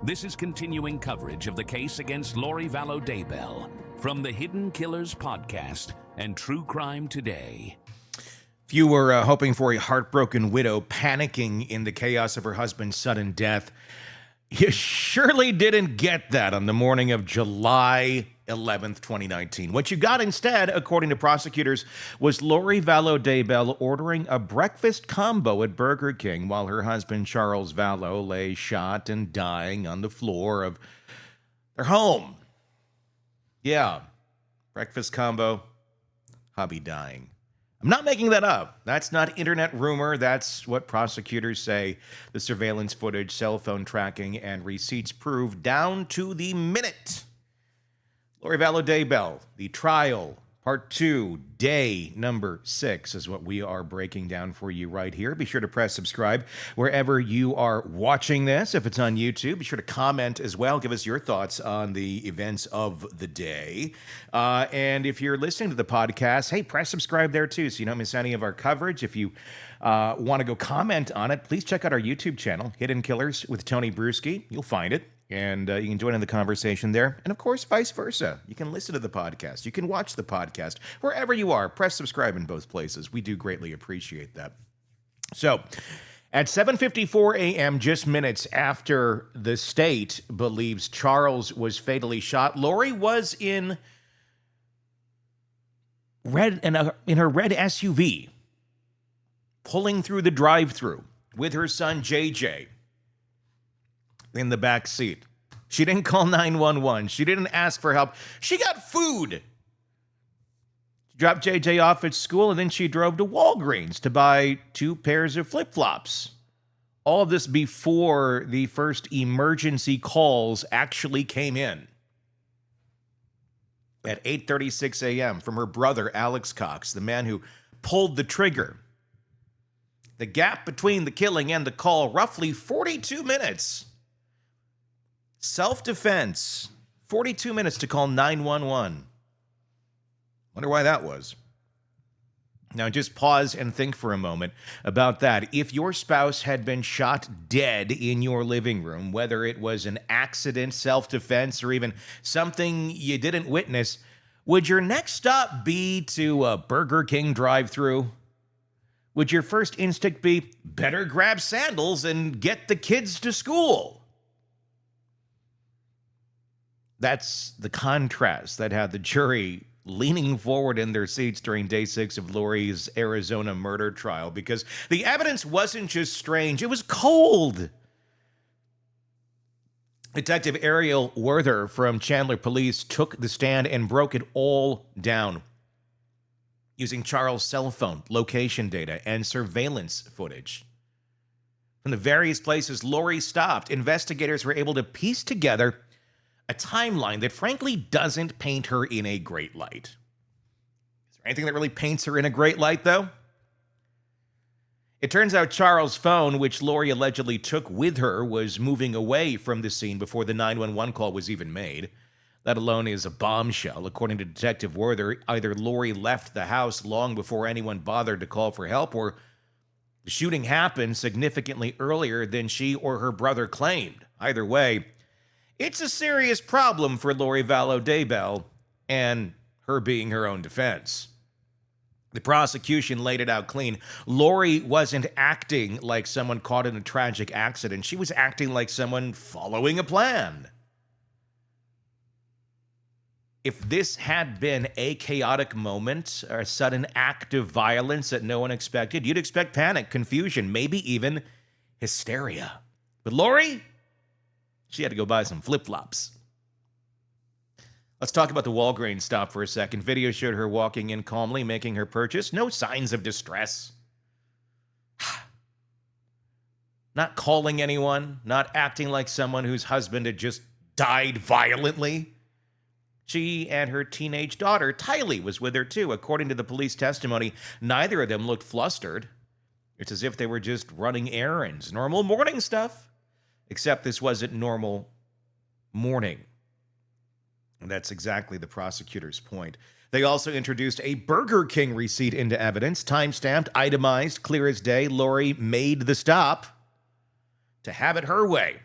This is continuing coverage of the case against Lori Vallow Daybell from the Hidden Killers podcast and True Crime Today. If you were hoping for a heartbroken widow panicking in the chaos of her husband's sudden death, you surely didn't get that on the morning of July 11th, 2019. What you got instead, according to prosecutors, was Lori Vallow Daybell ordering a breakfast combo at Burger King while her husband, Charles Vallow, lay shot and dying on the floor of their home. Yeah, breakfast combo, hubby dying. I'm not making that up. That's not internet rumor. That's what prosecutors say the surveillance footage, cell phone tracking, and receipts prove down to the minute. Lori Vallow Daybell, the trial, part 2, day number 6 is what we are breaking down for you right here. Be sure to press subscribe wherever you are watching this. If it's on YouTube, be sure to comment as well. Give us your thoughts on the events of the day. And if you're listening to the podcast, hey, press subscribe there too so you don't miss any of our coverage. If you want to go comment on it, please check out our YouTube channel, Hidden Killers with Tony Bruschi. You'll find it. And you can join in the conversation there. And of course, vice versa. You can listen to the podcast. You can watch the podcast. Wherever you are, press subscribe in both places. We do greatly appreciate that. So, at 7:54 a.m., just minutes after the state believes Charles was fatally shot, Lori was in her red SUV, pulling through the drive-thru with her son, JJ. In the back seat. She didn't call 911. She didn't ask for help. She got food. She dropped JJ off at school, and then she drove to Walgreens to buy 2 pairs of flip-flops. All of this before the first emergency calls actually came in. At 8:36 a.m. from her brother, Alex Cox, the man who pulled the trigger. The gap between the killing and the call, roughly 42 minutes. Self-defense, 42 minutes to call 911. Wonder why that was. Now, just pause and think for a moment about that. If your spouse had been shot dead in your living room, whether it was an accident, self-defense, or even something you didn't witness, would your next stop be to a Burger King drive-thru? Would your first instinct be, better grab sandals and get the kids to school? That's the contrast that had the jury leaning forward in their seats during day 6 of Lori's Arizona murder trial, because the evidence wasn't just strange, it was cold. Detective Ariel Werther from Chandler Police took the stand and broke it all down using Charles' cell phone, location data, and surveillance footage. From the various places Lori stopped, investigators were able to piece together a timeline that frankly doesn't paint her in a great light. Is there anything that really paints her in a great light, though? It turns out Charles' phone, which Lori allegedly took with her, was moving away from the scene before the 911 call was even made. That alone is a bombshell. According to Detective Werther, either Lori left the house long before anyone bothered to call for help, or the shooting happened significantly earlier than she or her brother claimed. Either way, it's a serious problem for Lori Vallow Daybell, and her being her own defense. The prosecution laid it out clean. Lori wasn't acting like someone caught in a tragic accident. She was acting like someone following a plan. If this had been a chaotic moment, or a sudden act of violence that no one expected, you'd expect panic, confusion, maybe even hysteria. But Lori, she had to go buy some flip-flops. Let's talk about the Walgreens stop for a second. Video showed her walking in calmly, making her purchase. No signs of distress. Not calling anyone, not acting like someone whose husband had just died violently. She and her teenage daughter, Tylee, was with her too. According to the police testimony, neither of them looked flustered. It's as if they were just running errands, normal morning stuff. Except this wasn't normal morning. And that's exactly the prosecutor's point. They also introduced a Burger King receipt into evidence, time-stamped, itemized, clear as day. Lori made the stop to have it her way.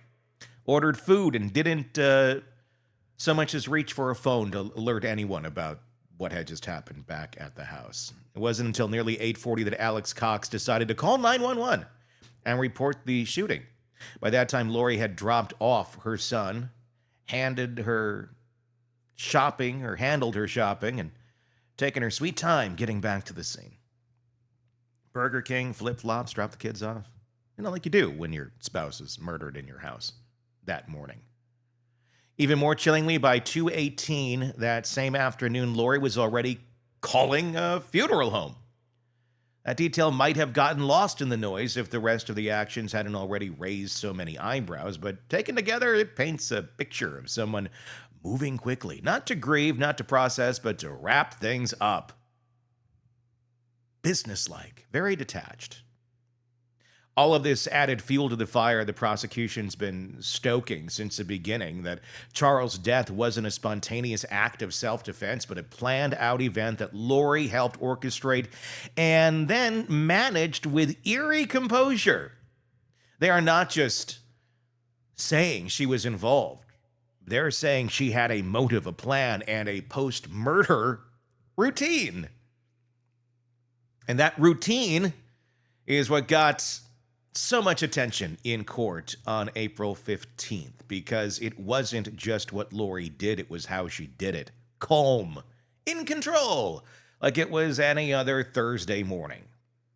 ordered food, and didn't so much as reach for a phone to alert anyone about what had just happened back at the house. It wasn't until nearly 8:40 that Alex Cox decided to call 911 and report the shooting. By that time, Lori had dropped off her son, handled her shopping, and taken her sweet time getting back to the scene. Burger King, flip-flops, drop the kids off. Like you do when your spouse is murdered in your house that morning. Even more chillingly, by 2:18 that same afternoon, Lori was already calling a funeral home. That detail might have gotten lost in the noise if the rest of the actions hadn't already raised so many eyebrows, but taken together, it paints a picture of someone moving quickly, not to grieve, not to process, but to wrap things up. Businesslike, very detached. All of this added fuel to the fire the prosecution's been stoking since the beginning, that Charles' death wasn't a spontaneous act of self-defense, but a planned-out event that Lori helped orchestrate and then managed with eerie composure. They are not just saying she was involved. They're saying she had a motive, a plan, and a post-murder routine. And that routine is what got so much attention in court on April 15th, because it wasn't just what Lori did, it was how she did it. Calm, in control, like it was any other Thursday morning.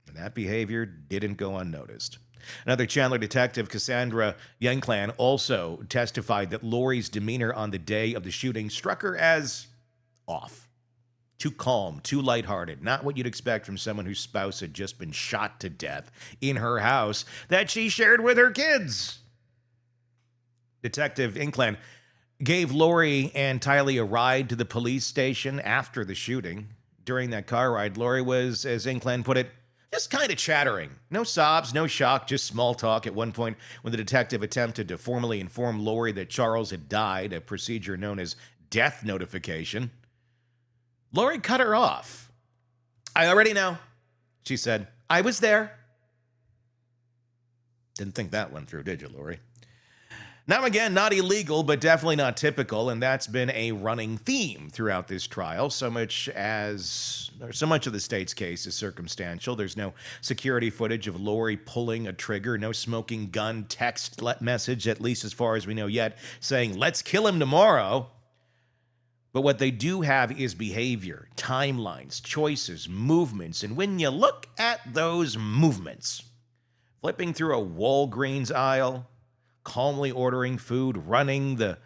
And that behavior didn't go unnoticed. Another Chandler detective, Cassandra Youngclan, also testified that Lori's demeanor on the day of the shooting struck her as off. Too calm, too lighthearted, not what you'd expect from someone whose spouse had just been shot to death in her house that she shared with her kids. Detective Inkland gave Lori and Tylee a ride to the police station after the shooting. During that car ride, Lori was, as Inkland put it, just kind of chattering. No sobs, no shock, just small talk. At one point, when the detective attempted to formally inform Lori that Charles had died, a procedure known as death notification, Lori cut her off. "I already know," she said. "I was there." Didn't think that one through, did you, Lori? Now again, not illegal, but definitely not typical, and that's been a running theme throughout this trial. So much of the state's case is circumstantial. There's no security footage of Lori pulling a trigger, no smoking gun text message, at least as far as we know yet, saying, "Let's kill him tomorrow." But what they do have is behavior, timelines, choices, movements. And when you look at those movements, flipping through a Walgreens aisle, calmly ordering food, running the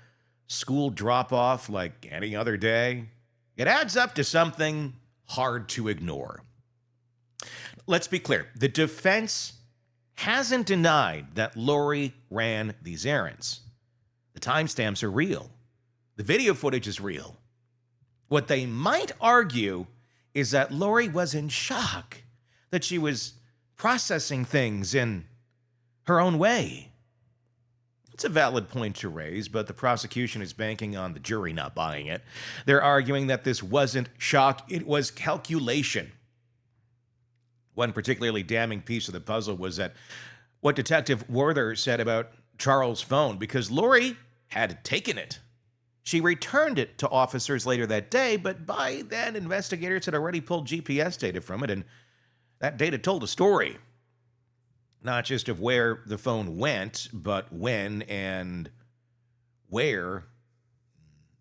school drop-off like any other day, it adds up to something hard to ignore. Let's be clear. The defense hasn't denied that Lori ran these errands. The timestamps are real. The video footage is real. What they might argue is that Lori was in shock, that she was processing things in her own way. It's a valid point to raise, but the prosecution is banking on the jury not buying it. They're arguing that this wasn't shock, it was calculation. One particularly damning piece of the puzzle was that what Detective Werther said about Charles' phone, because Lori had taken it. She returned it to officers later that day, but by then investigators had already pulled GPS data from it, and that data told a story. Not just of where the phone went, but when and where.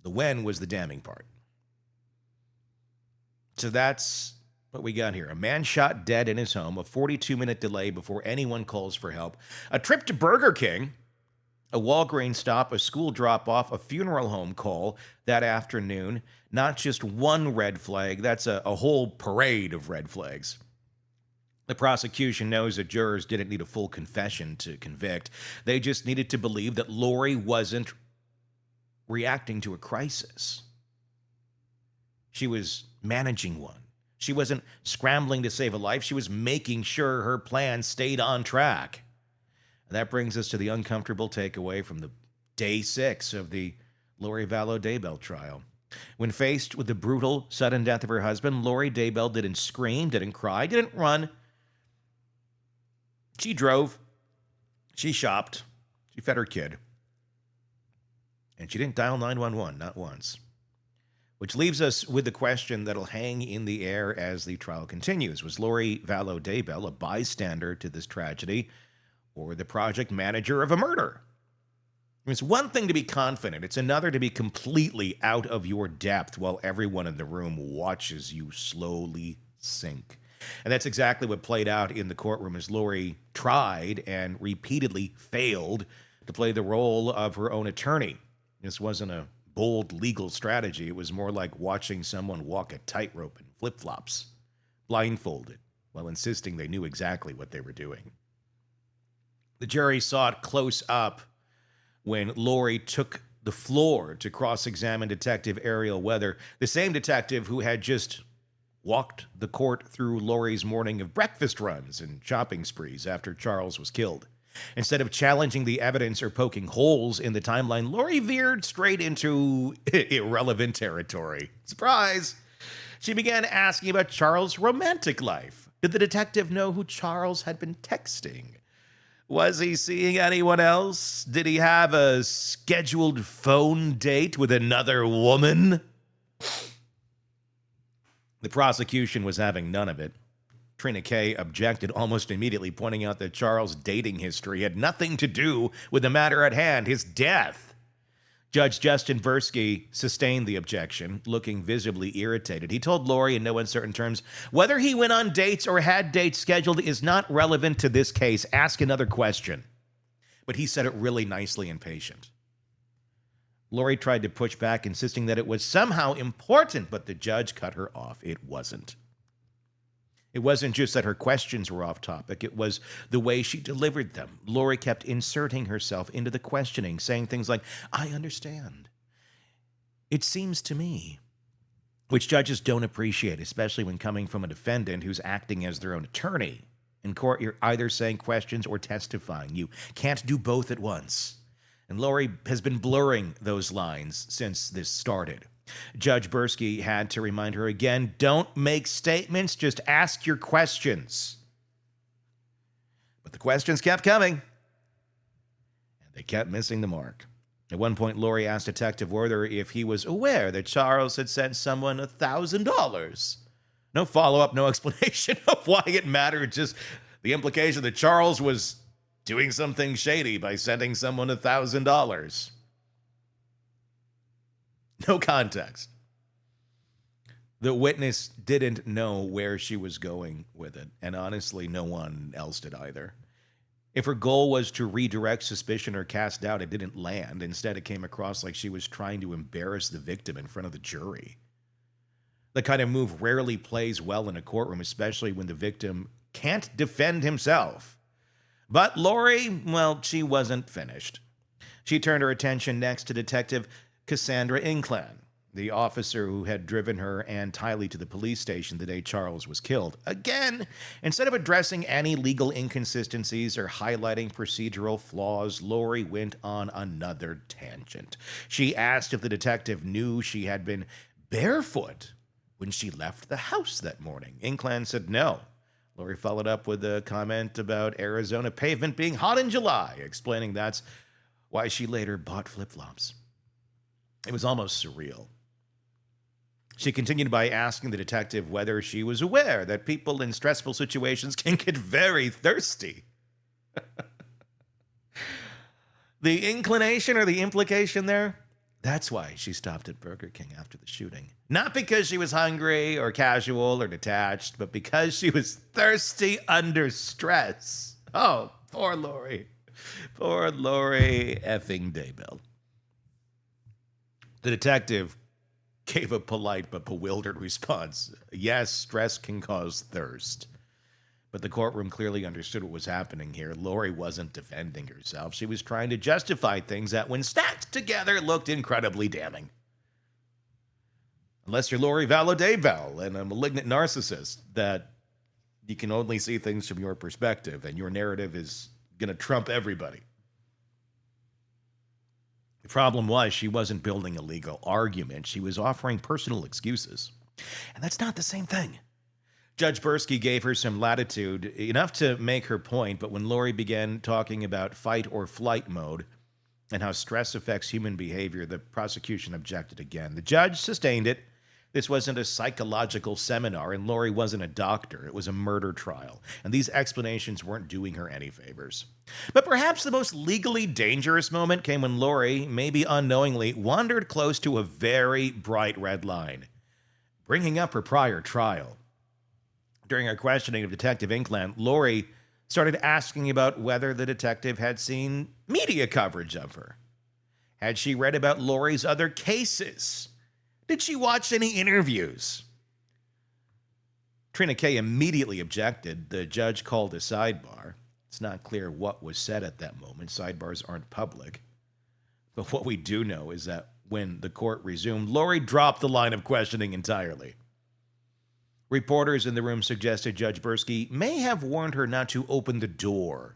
The when was the damning part. So that's what we got here. A man shot dead in his home, a 42-minute delay before anyone calls for help, a trip to Burger King, a Walgreens stop, a school drop-off, a funeral home call that afternoon. Not just one red flag, that's a whole parade of red flags. The prosecution knows that jurors didn't need a full confession to convict. They just needed to believe that Lori wasn't reacting to a crisis. She was managing one. She wasn't scrambling to save a life. She was making sure her plan stayed on track. And that brings us to the uncomfortable takeaway from the day 6 of the Lori Vallow Daybell trial. When faced with the brutal, sudden death of her husband, Lori Daybell didn't scream, didn't cry, didn't run. She drove. She shopped. She fed her kid. And she didn't dial 911, not once. Which leaves us with the question that'll hang in the air as the trial continues. Was Lori Vallow Daybell a bystander to this tragedy or the project manager of a murder? It's one thing to be confident. It's another to be completely out of your depth while everyone in the room watches you slowly sink. And that's exactly what played out in the courtroom as Lori tried and repeatedly failed to play the role of her own attorney. This wasn't a bold legal strategy. It was more like watching someone walk a tightrope in flip-flops, blindfolded, while insisting they knew exactly what they were doing. The jury saw it close up when Lori took the floor to cross-examine Detective Ariel Weather, the same detective who had just walked the court through Lori's morning of breakfast runs and shopping sprees after Charles was killed. Instead of challenging the evidence or poking holes in the timeline, Lori veered straight into irrelevant territory. Surprise! She began asking about Charles' romantic life. Did the detective know who Charles had been texting? Was he seeing anyone else? Did he have a scheduled phone date with another woman? The prosecution was having none of it. Trina Kay objected almost immediately, pointing out that Charles' dating history had nothing to do with the matter at hand, his death. Judge Justin Bursky sustained the objection, looking visibly irritated. He told Lori in no uncertain terms, whether he went on dates or had dates scheduled is not relevant to this case. Ask another question. But he said it really nicely and patient. Lori tried to push back, insisting that it was somehow important, but the judge cut her off. It wasn't. It wasn't just that her questions were off topic, it was the way she delivered them. Lori kept inserting herself into the questioning, saying things like, I understand. It seems to me, which judges don't appreciate, especially when coming from a defendant who's acting as their own attorney. In court, you're either saying questions or testifying. You can't do both at once. And Lori has been blurring those lines since this started. Judge Bursky had to remind her again, don't make statements, just ask your questions. But the questions kept coming, and they kept missing the mark. At one point, Lori asked Detective Werther if he was aware that Charles had sent someone $1,000. No follow-up, no explanation of why it mattered, just the implication that Charles was doing something shady by sending someone $1,000. No context. The witness didn't know where she was going with it, and honestly, no one else did either. If her goal was to redirect suspicion or cast doubt, it didn't land. Instead, it came across like she was trying to embarrass the victim in front of the jury. The kind of move rarely plays well in a courtroom, especially when the victim can't defend himself. But Lori, well, she wasn't finished. She turned her attention next to Detective Cassandra Inclan, the officer who had driven her and Tylee to the police station the day Charles was killed. Again, instead of addressing any legal inconsistencies or highlighting procedural flaws, Lori went on another tangent. She asked if the detective knew she had been barefoot when she left the house that morning. Inclan said no. Lori followed up with a comment about Arizona pavement being hot in July, explaining that's why she later bought flip-flops. It was almost surreal. She continued by asking the detective whether she was aware that people in stressful situations can get very thirsty. The inclination or the implication there? That's why she stopped at Burger King after the shooting. Not because she was hungry or casual or detached, but because she was thirsty under stress. Oh, poor Lori. Poor Lori effing Daybell. The detective gave a polite but bewildered response. Yes, stress can cause thirst. But the courtroom clearly understood what was happening here. Lori wasn't defending herself. She was trying to justify things that, when stacked together, looked incredibly damning. Unless you're Lori Vallow Daybell and a malignant narcissist, that you can only see things from your perspective, and your narrative is going to trump everybody. The problem was she wasn't building a legal argument. She was offering personal excuses. And that's not the same thing. Judge Bursky gave her some latitude, enough to make her point, but when Lori began talking about fight or flight mode, and how stress affects human behavior, the prosecution objected again. The judge sustained it. This wasn't a psychological seminar, and Lori wasn't a doctor. It was a murder trial, and these explanations weren't doing her any favors. But perhaps the most legally dangerous moment came when Lori, maybe unknowingly, wandered close to a very bright red line, bringing up her prior trial. During her questioning of Detective Inkland, Lori started asking about whether the detective had seen media coverage of her. Had she read about Lori's other cases? Did she watch any interviews? Trina Kay immediately objected. The judge called a sidebar. It's not clear what was said at that moment. Sidebars aren't public. But what we do know is that when the court resumed, Lori dropped the line of questioning entirely. Reporters in the room suggested Judge Bursky may have warned her not to open the door.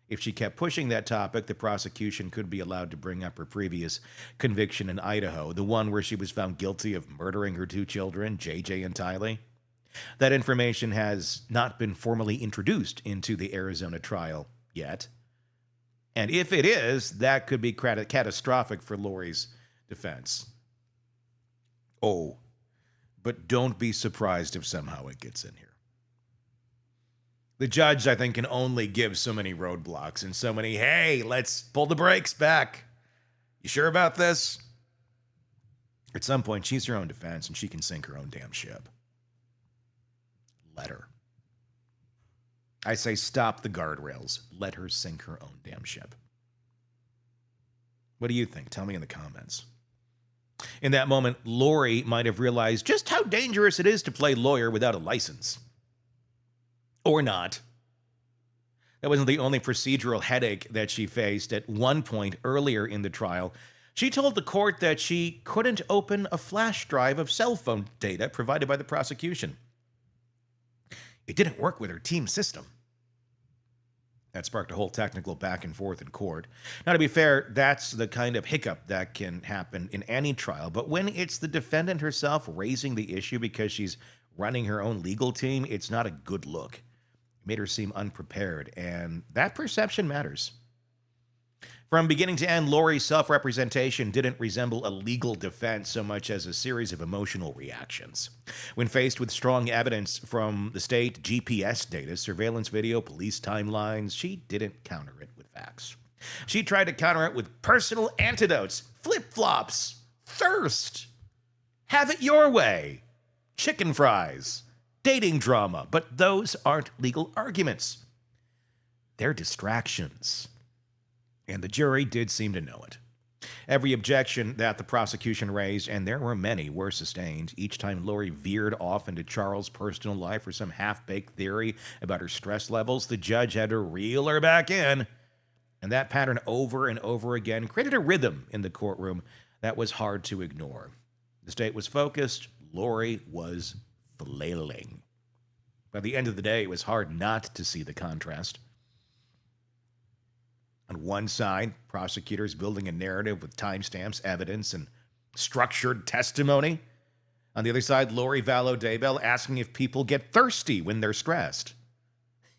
If she kept pushing that topic, the prosecution could be allowed to bring up her previous conviction in Idaho, the one where she was found guilty of murdering her 2 children, JJ and Tylee. That information has not been formally introduced into the Arizona trial yet. And if it is, that could be catastrophic for Lori's defense. Oh, but don't be surprised if somehow it gets in here. The judge, I think, can only give so many roadblocks and so many, hey, let's pull the brakes back. You sure about this? At some point, she's her own defense, and she can sink her own damn ship. Let her. I say stop the guardrails. Let her sink her own damn ship. What do you think? Tell me in the comments. In that moment, Lori might have realized just how dangerous it is to play lawyer without a license. Or not. That wasn't the only procedural headache that she faced. At one point earlier in the trial, she told the court that she couldn't open a flash drive of cell phone data provided by the prosecution. It didn't work with her team system. That sparked a whole technical back and forth in court. Now, to be fair, that's the kind of hiccup that can happen in any trial, but when it's the defendant herself raising the issue because she's running her own legal team, it's not a good look. It made her seem unprepared, and that perception matters. From beginning to end, Lori's self-representation didn't resemble a legal defense so much as a series of emotional reactions. When faced with strong evidence from the state, GPS data, surveillance video, police timelines, she didn't counter it with facts. She tried to counter it with personal antidotes, flip-flops, thirst, have it your way, chicken fries, dating drama, but those aren't legal arguments. They're distractions. And the jury did seem to know it. Every objection that the prosecution raised, and there were many, were sustained. Each time Lori veered off into Charles' personal life or some half-baked theory about her stress levels, the judge had to reel her back in. And that pattern over and over again created a rhythm in the courtroom that was hard to ignore. The state was focused. Lori was flailing. By the end of the day, it was hard not to see the contrast. On one side, prosecutors building a narrative with timestamps, evidence, and structured testimony. On the other side, Lori Vallow Daybell asking if people get thirsty when they're stressed.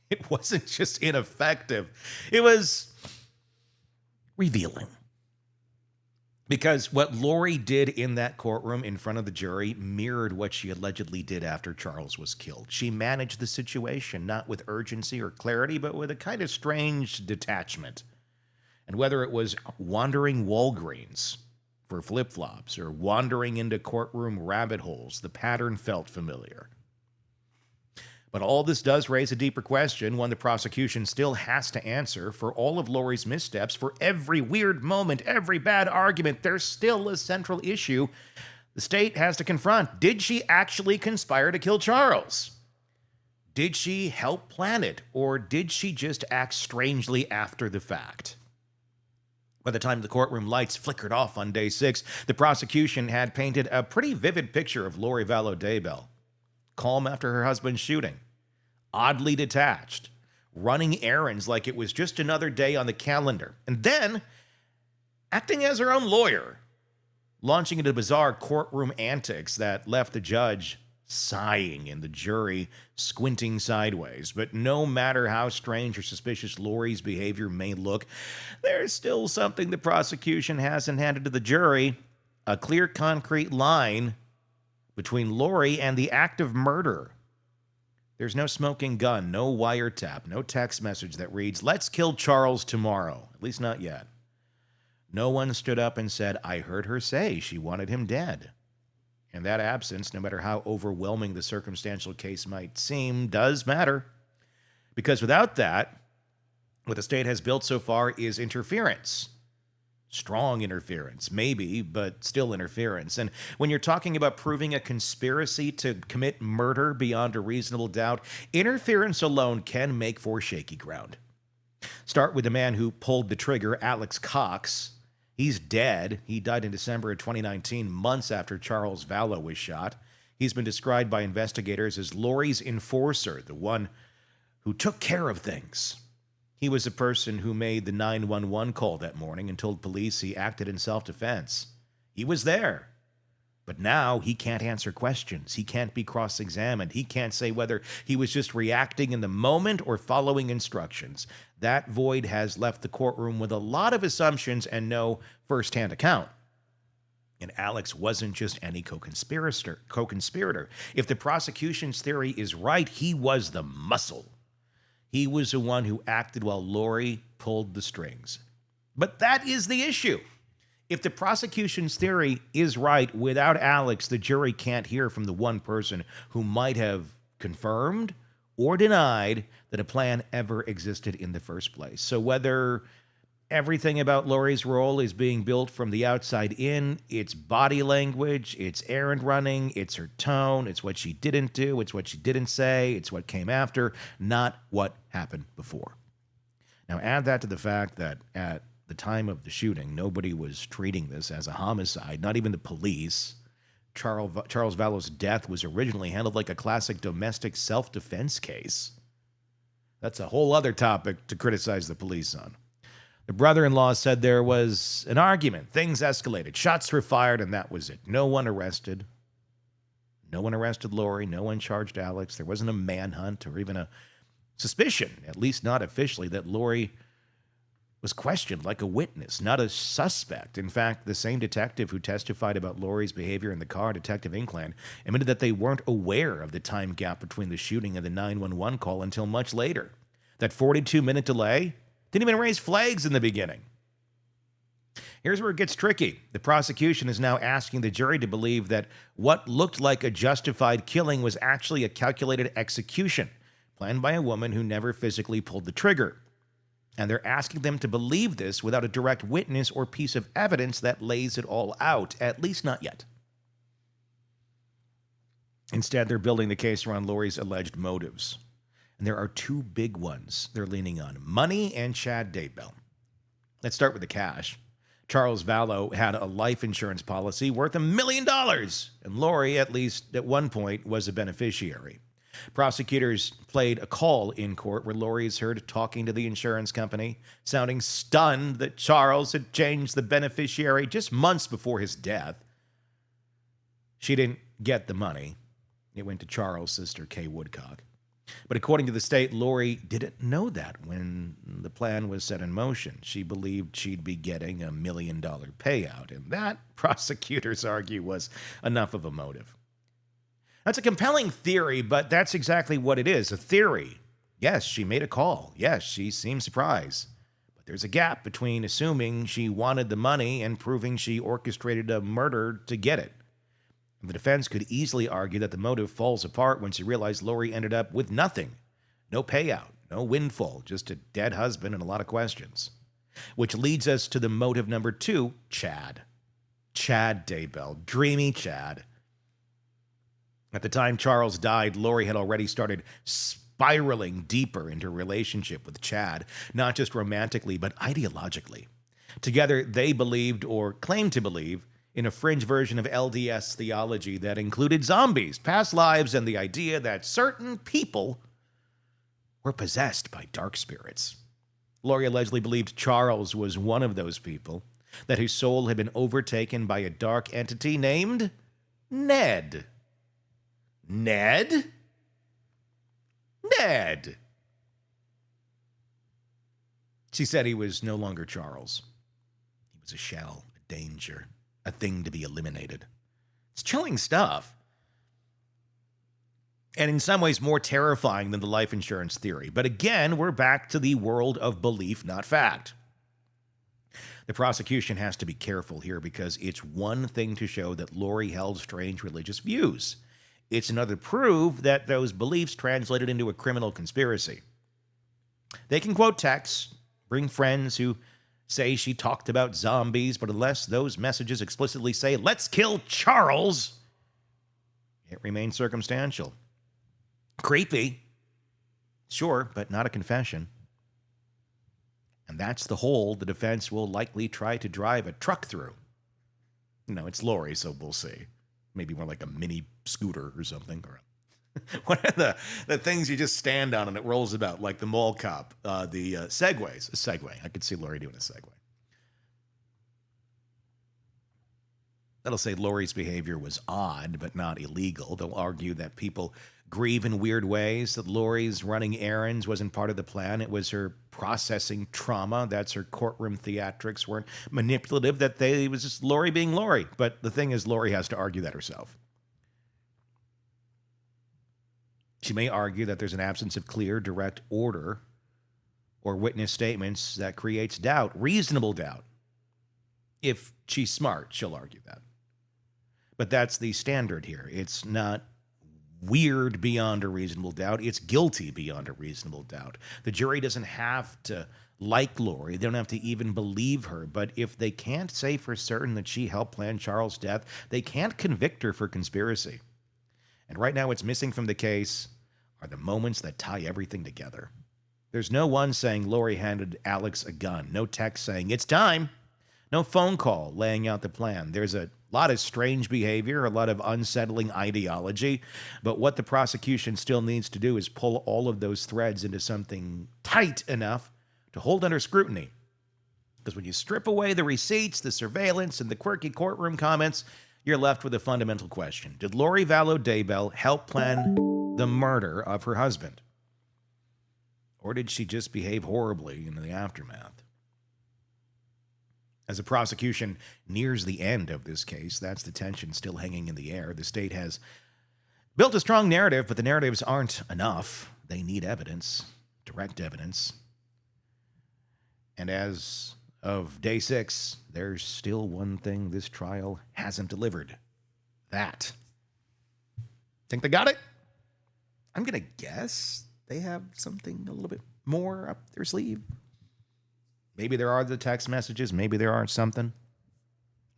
It wasn't just ineffective. It was revealing. Because what Lori did in that courtroom in front of the jury mirrored what she allegedly did after Charles was killed. She managed the situation, not with urgency or clarity, but with a kind of strange detachment. And whether it was wandering Walgreens for flip-flops or wandering into courtroom rabbit holes, the pattern felt familiar. But all this does raise a deeper question, one the prosecution still has to answer. For all of Lori's missteps, for every weird moment, every bad argument, there's still a central issue the state has to confront. Did she actually conspire to kill Charles? Did she help plan it, or did she just act strangely after the fact? By the time the courtroom lights flickered off on day 6, the prosecution had painted a pretty vivid picture of Lori Vallow Daybell. Calm after her husband's shooting, oddly detached, running errands like it was just another day on the calendar, and then acting as her own lawyer, launching into bizarre courtroom antics that left the judge sighing and the jury squinting sideways. But no matter how strange or suspicious Lori's behavior may look, there's still something the prosecution hasn't handed to the jury: a clear, concrete line between Lori and the act of murder. There's no smoking gun, no wiretap, no text message that reads, "Let's kill Charles tomorrow." At least not yet. No one stood up and said, "I heard her say she wanted him dead." And that absence, no matter how overwhelming the circumstantial case might seem, does matter. Because without that, what the state has built so far is interference. Strong interference, maybe, but still interference. And when you're talking about proving a conspiracy to commit murder beyond a reasonable doubt, interference alone can make for shaky ground. Start with the man who pulled the trigger, Alex Cox. He's dead. He died in December of 2019, months after Charles Vallow was shot. He's been described by investigators as Lori's enforcer, the one who took care of things. He was the person who made the 911 call that morning and told police he acted in self-defense. He was there. But now he can't answer questions. He can't be cross-examined. He can't say whether he was just reacting in the moment or following instructions. That void has left the courtroom with a lot of assumptions and no first-hand account. And Alex wasn't just any co-conspirator. If the prosecution's theory is right, he was the muscle. He was the one who acted while Lori pulled the strings. But that is the issue. If the prosecution's theory is right, without Alex, the jury can't hear from the one person who might have confirmed or denied that a plan ever existed in the first place. So whether everything about Lori's role is being built from the outside in, it's body language, it's errand running, it's her tone, it's what she didn't do, it's what she didn't say, it's what came after, not what happened before. Now add that to the fact that at the time of the shooting, nobody was treating this as a homicide, not even the police. Charles Vallow's death was originally handled like a classic domestic self-defense case. That's a whole other topic to criticize the police on. The brother-in-law said there was an argument. Things escalated. Shots were fired, and that was it. No one arrested. No one arrested Lori. No one charged Alex. There wasn't a manhunt or even a suspicion, at least not officially, that Lori was questioned like a witness, not a suspect. In fact, the same detective who testified about Lori's behavior in the car, Detective Inkland, admitted that they weren't aware of the time gap between the shooting and the 911 call until much later. That 42-minute delay didn't even raise flags in the beginning. Here's where it gets tricky. The prosecution is now asking the jury to believe that what looked like a justified killing was actually a calculated execution, planned by a woman who never physically pulled the trigger. And they're asking them to believe this without a direct witness or piece of evidence that lays it all out, at least not yet. Instead, they're building the case around Lori's alleged motives. And there are two big ones they're leaning on: money and Chad Daybell. Let's start with the cash. Charles Vallow had a life insurance policy worth $1 million, and Lori, at least at one point, was a beneficiary. Prosecutors played a call in court where Lori is heard talking to the insurance company, sounding stunned that Charles had changed the beneficiary just months before his death. She didn't get the money. It went to Charles' sister, Kay Woodcock. But according to the state, Lori didn't know that when the plan was set in motion. She believed she'd be getting $1 million payout, and that, prosecutors argue, was enough of a motive. That's a compelling theory, but that's exactly what it is, a theory. Yes, she made a call. Yes, she seemed surprised. But there's a gap between assuming she wanted the money and proving she orchestrated a murder to get it. The defense could easily argue that the motive falls apart once you realize Lori ended up with nothing. No payout, no windfall, just a dead husband and a lot of questions. Which leads us to the motive number 2, Chad. Chad Daybell, dreamy Chad. At the time Charles died, Lori had already started spiraling deeper into a relationship with Chad, not just romantically, but ideologically. Together, they believed, or claimed to believe, in a fringe version of LDS theology that included zombies, past lives, and the idea that certain people were possessed by dark spirits. Lori allegedly believed Charles was one of those people, that his soul had been overtaken by a dark entity named Ned. Ned? Ned! She said he was no longer Charles. He was a shell, a danger, a thing to be eliminated. It's chilling stuff. And in some ways more terrifying than the life insurance theory. But again, we're back to the world of belief, not fact. The prosecution has to be careful here because it's one thing to show that Lori held strange religious views. It's another proof that those beliefs translated into a criminal conspiracy. They can quote texts, bring friends who say she talked about zombies, but unless those messages explicitly say, let's kill Charles, it remains circumstantial. Creepy, sure, but not a confession. And that's the hole the defense will likely try to drive a truck through. No, it's Lori, so we'll see. Maybe more like a mini scooter or something. Or one of the things you just stand on and it rolls about, like the mall cop, the Segways. A Segway. I could see Lori doing a Segway. That'll say Lori's behavior was odd, but not illegal. They'll argue that people grieve in weird ways, that Lori's running errands wasn't part of the plan. It was her processing trauma. That's her courtroom theatrics weren't manipulative, that it was just Lori being Lori. But the thing is, Lori has to argue that herself. She may argue that there's an absence of clear, direct order or witness statements that creates doubt, reasonable doubt. If she's smart, she'll argue that. But that's the standard here. It's not weird beyond a reasonable doubt. It's guilty beyond a reasonable doubt. The jury doesn't have to like Lori. They don't have to even believe her. But if they can't say for certain that she helped plan Charles' death, they can't convict her for conspiracy. And right now what's missing from the case are the moments that tie everything together. There's no one saying Lori handed Alex a gun. No text saying, it's time. No phone call laying out the plan. There's a lot of strange behavior, a lot of unsettling ideology, but what the prosecution still needs to do is pull all of those threads into something tight enough to hold under scrutiny. Because when you strip away the receipts, the surveillance, and the quirky courtroom comments, you're left with a fundamental question. Did Lori Vallow Daybell help plan the murder of her husband? Or did she just behave horribly in the aftermath? As the prosecution nears the end of this case, that's the tension still hanging in the air. The state has built a strong narrative, but the narratives aren't enough. They need evidence, direct evidence. And as of day 6, there's still one thing this trial hasn't delivered. That. Think they got it? I'm going to guess they have something a little bit more up their sleeve. Maybe there are the text messages. Maybe there aren't something.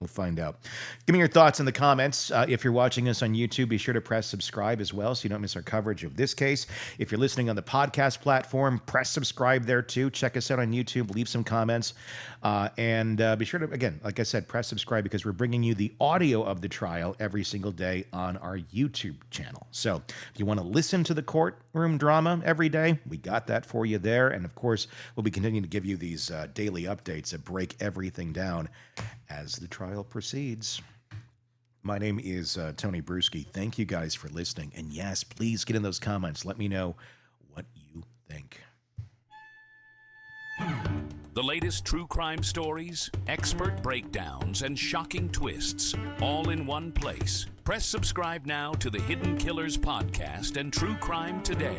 We'll find out. Give me your thoughts in the comments. If you're watching us on YouTube, be sure to press subscribe as well so you don't miss our coverage of this case. If you're listening on the podcast platform, press subscribe there too. Check us out on YouTube. Leave some comments. And be sure to, again, like I said, press subscribe because we're bringing you the audio of the trial every single day on our YouTube channel. So if you want to listen to the courtroom drama every day, we got that for you there. And of course, we'll be continuing to give you these daily updates that break everything down as the trial proceeds. My name is Tony Bruschi. Thank you guys for listening. And yes, please get in those comments. Let me know what you think. The latest true crime stories, expert breakdowns, and shocking twists, all in one place. Press subscribe now to the Hidden Killers podcast and True Crime Today.